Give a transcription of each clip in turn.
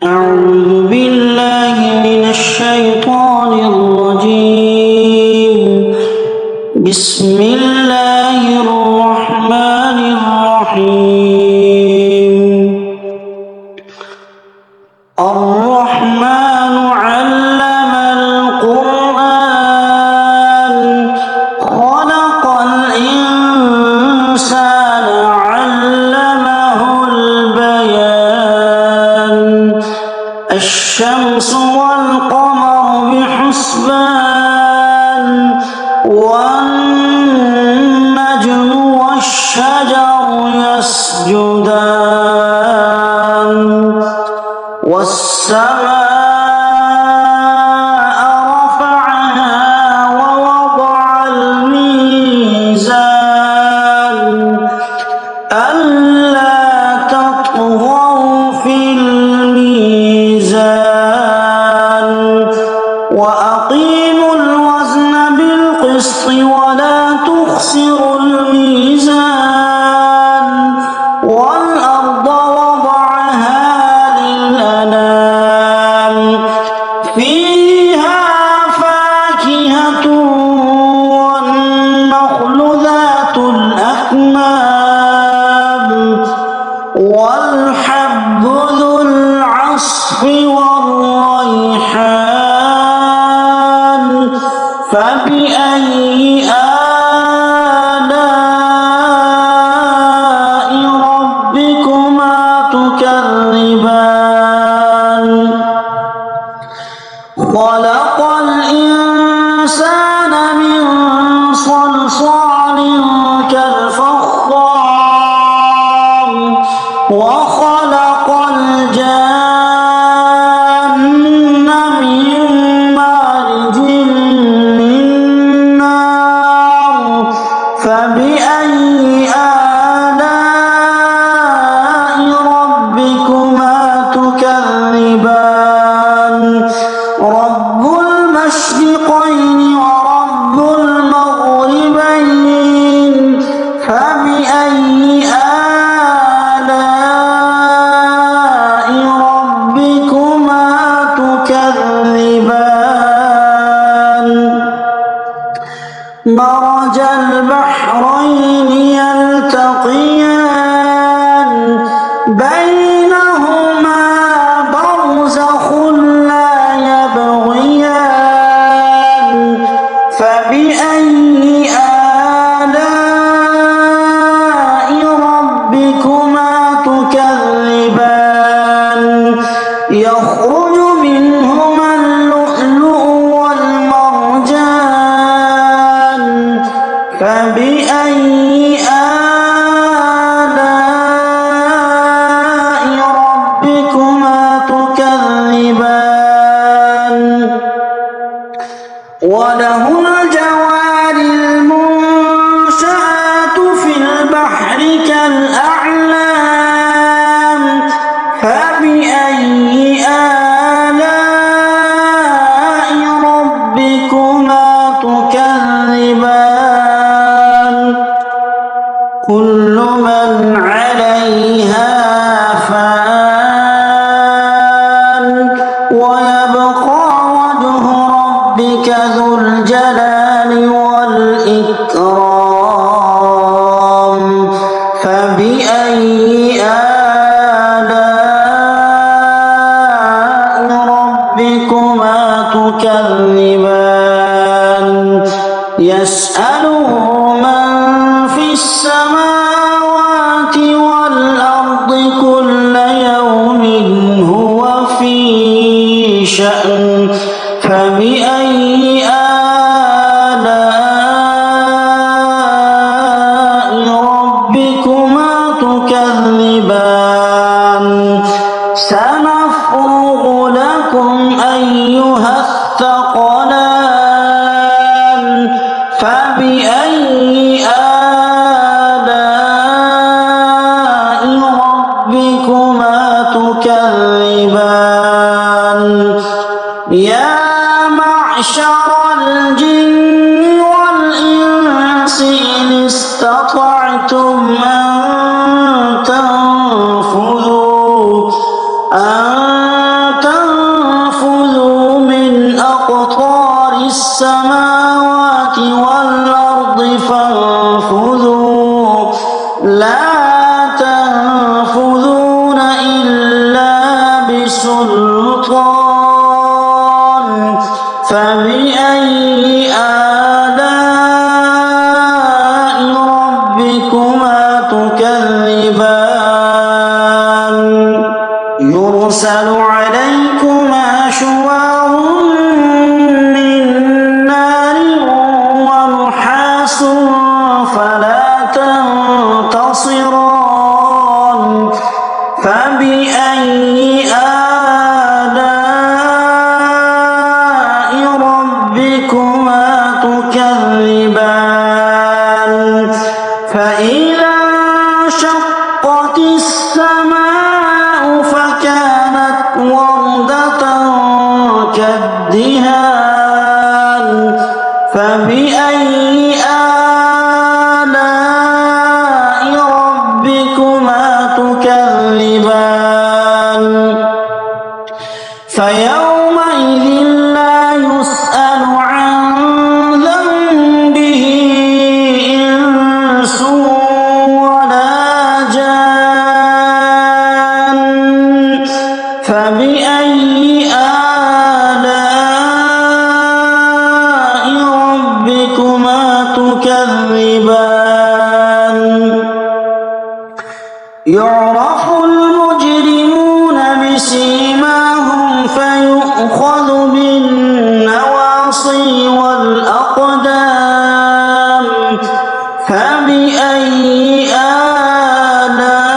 أعوذ بالله من الشيطان الرجيم. بسم الله الرحمن الرحيم. الرحمن علم القرآن خلق الإنسان علمه البيان. الشمس والقمر بحسبان والنجم والشجر يسجدان والسماء رفعها ووضع الميزان ألا تطغوا في الميزان وأقيموا الوزن بالقسط ولا تخسروا الميزان والأرض وضعها للأنام فيها فاكهة والنخل ذات الأكمام والحب ذو العصف والريحان فبأي آلاء ربكما تكذبان. خلق الإنسان من صلصال كالفخار وخلق الجان من مارج من نار فبأي آلاء ربكما تكذبان. رب المشرقين ورب المغربين فبأي آلاء ربكما تكذبان. مرج البحرين يلتقيان بينهما برزخ لا يبغيان فبأي آلاء ربكما تكذبان. يخرج منهما اللؤلؤ والمرجان فبأي آلاء ربكما تكذبان. وله الجوار المنشآت في البحر كالأعلام فبأي آلاء ربكما تكذبان. كل من عليها فان ويبقى وجه ربك ذو الجلال والإكرام فبأي آلاء ربكما تكذبان. يسأله من في السماوات والأرض كل يوم هو في شأن فبأي آلاء ربكما تكذبان. سنفرغ لكم أيها الثقلان فبأي آلاء ربكما تكذبان. يا معشر الجن والإنس إن استطعتم أن تنفذوا السماوات والأرض فانفذوا لا تنفذون إلا بسلطان فبأي آلاء ربكما تكذبان يرسل عليكما شواظ من نار ونحاس فلا تنتصران فبأي آلاء ربكما تكذبان فإذا انشقت السماء فكانت وردة كالدهان فبأي آلاء ربكما تكذبان فيومئذ لا يسأل عن ذنبه إنس ولا جان فبأي آلاء ربكما تكذبان يعرف المجرمون بسيماهم فيؤخذ بالنواصي والأقدام فبأي آلاء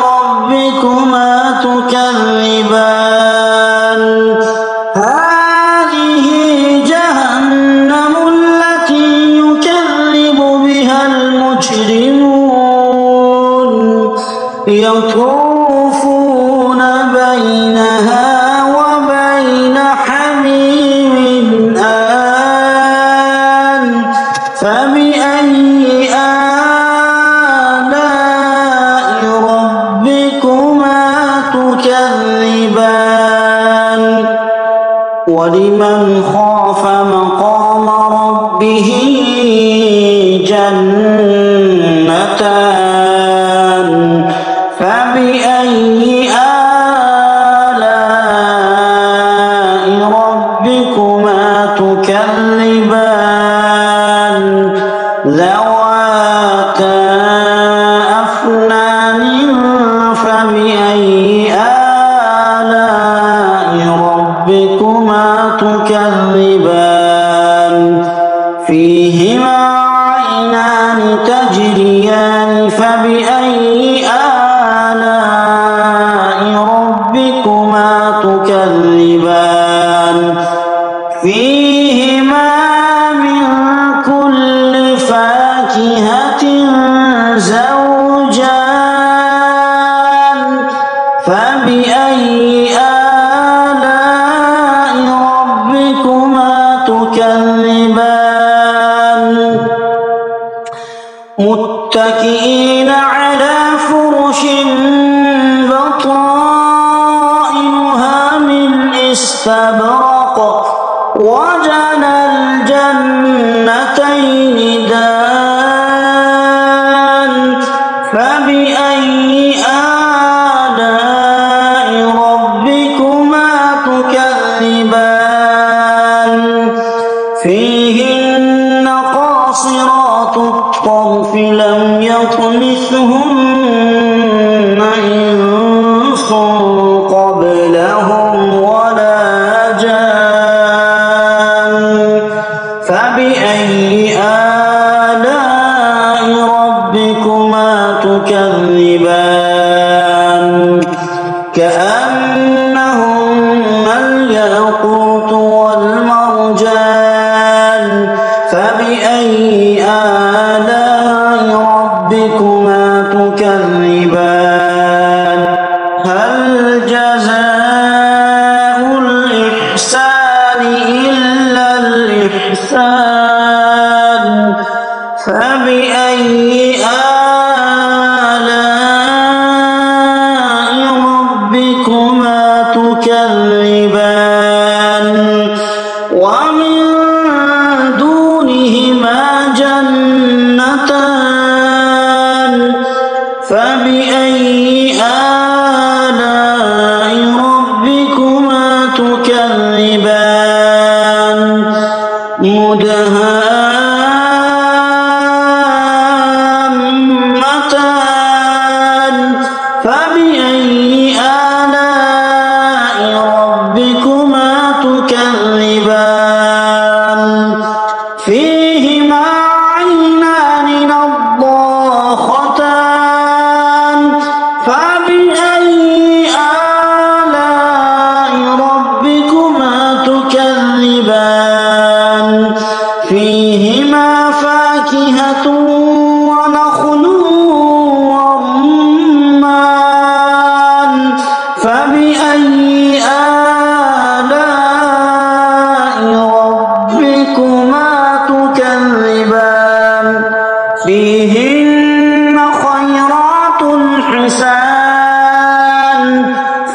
ربكما تكذبان هذه جهنم التي يكذب بها المجرمون يطوفون بينها وبين حميم آن فبأي آلاء ربكما تكذبان ولمن خاف مقام ربه جنتان فبأي آلاء ربكما تكذبان ذواتا أفنان فبأي آلاء ربكما تكذبان فيهما عينان تجريان فبأي آلاء ربكما تكذبان فيهما من كل فاكهة زوجان فبأي آلاء ربكما تكذبان متكئين على فرش بطائنها من استبرق وجنى الجنتين دان فبأي آلاء ربكما تكذبان فيهن قاصرات الطرف لم يطمثهن إنس قبلهم ولا جان فبأي آلاء ربكما تكذبان كأنهن الياقوت والمرجان فبأي آلاء ربكما تكذبان هل جزاء الإحسان إلا الإحسان فبأي آلاء ربكما تكذبان ومن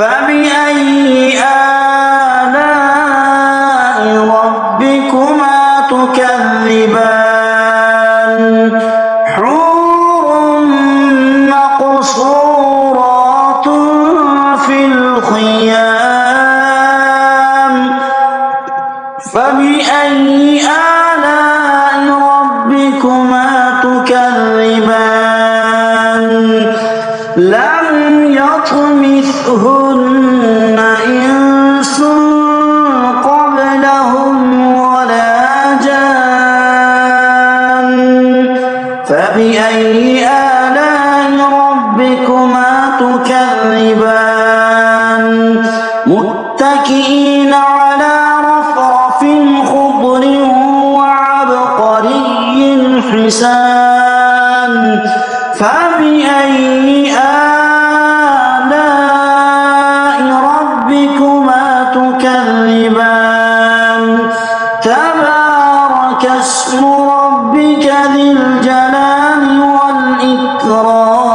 فبأي آلاء ربكما تكذبان حور مقصورات في الخيام فبأي آلاء ربكما تكذبان لم يطمثهن إنس قبلهم ولا جان فبأي آلاء ربكما تكذبان متكئين على رفرف خضر وعبقري حسان فبأي آلاء ربكما تكذبان تبارك اسم ربك ذي الجلال والإكرام